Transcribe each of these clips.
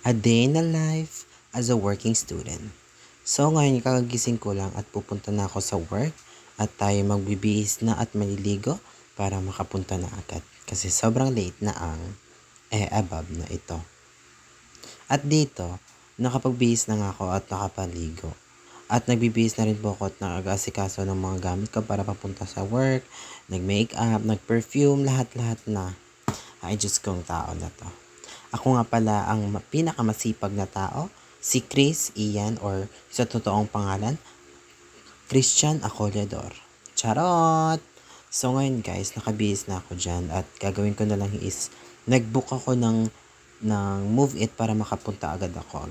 A day in the life as a working student. So ngayon kakagising ko lang at pupunta na ako sa work at tayo magbibihis na at maliligo para makapunta na agad. Kasi sobrang late na ang above na ito. At dito, nakapagbihis na nga ako at nakapaligo. At nagbibihis na rin po ako at nag-asikaso ng mga gamit ko para papunta sa work, nag-makeup, nag-perfume, lahat-lahat na. Ay, Diyos kong tao na to. Ako nga pala ang pinakamasipag na tao, si Chris Ian or sa totoong pangalan, Christian Acolador. Charot! So ngayon guys, nakabihis na ako dyan at gagawin ko na lang is nag-book ako ng Move It para makapunta agad ako.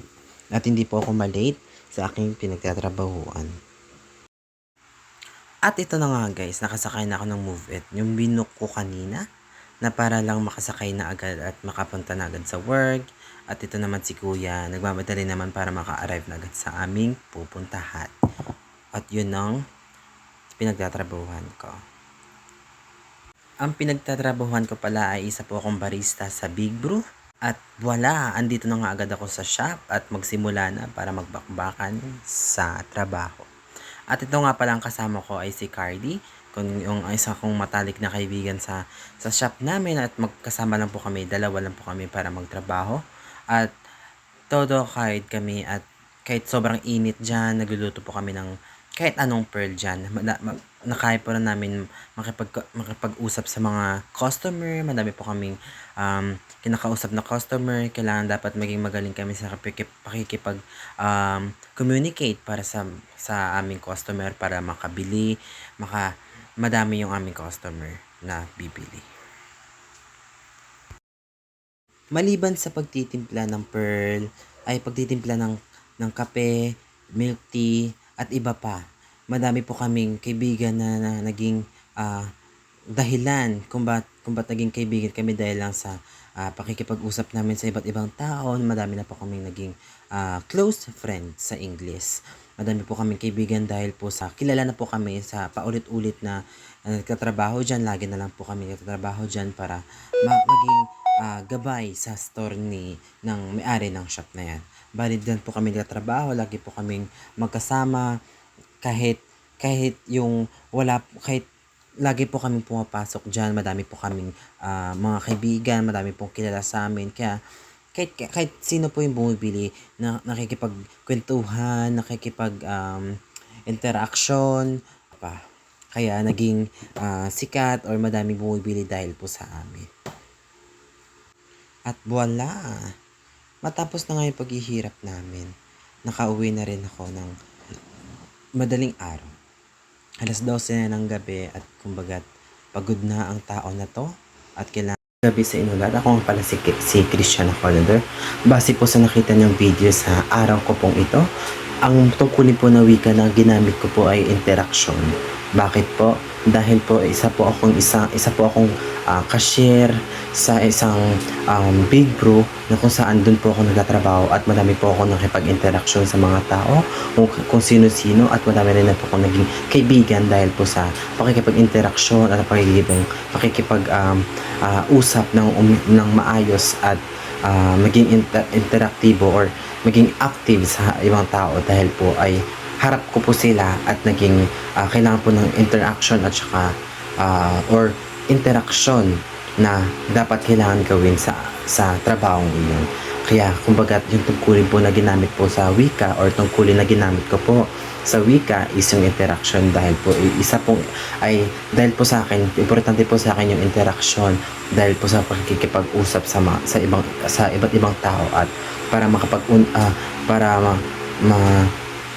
At hindi po ako malate sa aking pinagtatrabahuan. At ito na nga guys, nakasakay na ako ng Move It. Yung binook ko kanina na para lang makasakay na agad at makapunta na agad sa work. At ito naman si kuya, nagmamadali naman para maka-arrive na agad sa aming pupuntahan. At yun ang pinagtatrabahuhan ko. Ang pinagtatrabahuhan ko pala ay isa po akong barista sa Big Brew. At wala, andito na nga agad ako sa shop at magsimula na para magbakbakan sa trabaho. At ito nga pala ang kasama ko ay si Cardi, kung yung isa kong matalik na kaibigan sa shop namin at magkasama lang po kami, dalawa lang po kami para magtrabaho. At todo kahit kami at kahit sobrang init dyan, nagluluto po kami ng kahit anong pearl dyan. Nakaya po na namin makipag-usap sa mga customer. Madami po kaming kinakausap na customer. Kailangan dapat maging magaling kami sa communicate para sa aming customer para makabili, madami yung aming customer na bibili. Maliban sa pagtitimpla ng pearl, ay pagtitimpla ng kape, milk tea, at iba pa. Madami po kaming kaibigan na naging dahilan kung ba't naging kaibigan kami dahil lang sa pakikipag-usap namin sa iba't ibang tao. Madami na po kaming naging close friend sa English. Madami po kaming kaibigan dahil po sa kilala na po kami sa paulit-ulit na nagtatrabaho dyan. Lagi na lang po kami nagtatrabaho dyan para maging gabay sa store ng may-ari ng shop na yan. Bali dyan po kami nagtatrabaho, lagi po kaming magkasama kahit lagi po kaming pumapasok dyan, madami po kaming mga kaibigan, madami pong kilala sa amin. Kaya kahit sino po yung bumibili na nakikipagkwentuhan, interaction pa. Kaya naging sikat or madaming bumibili dahil po sa amin. At voila! Matapos na nga yung paghihirap namin, nakauwi na rin ako ng madaling araw. Alas 12 na ng gabi at kumbaga pagod na ang tao na to at kailangan gabi sa inulat. Ako nga pala si Christian Acolador. Base po sa nakita niyong video sa araw ko pong ito, ang tungkulin po na wika na ginamit ko po ay interaction. Bakit po? Dahil po isa po akong cashier sa isang Big Brew na kung saan doon po ako nagtatrabaho at madami po ako nakipag-interaction sa mga tao kung sino-sino at madami rin na po ako naging kaibigan dahil po sa pakikipag-interaction at pakikipag-usap ng maayos at maging interaktibo or maging active sa ibang tao dahil po ay harap ko po sila at naging kailangan po ng interaction at saka or interaction na dapat kailangan gawin sa trabahong iyon. Kaya kumbaga yung tungkulin po na ginamit po sa wika or tungkulin na ginamit ko po sa wika is yung interaction dahil po dahil po sa akin, importante po sa akin yung interaction dahil po sa pakikipag-usap sa iba't ibang tao at para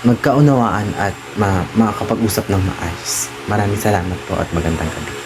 magkaunawaan at makakapag-usap ng maayos. Maraming salamat po at magandang gabi.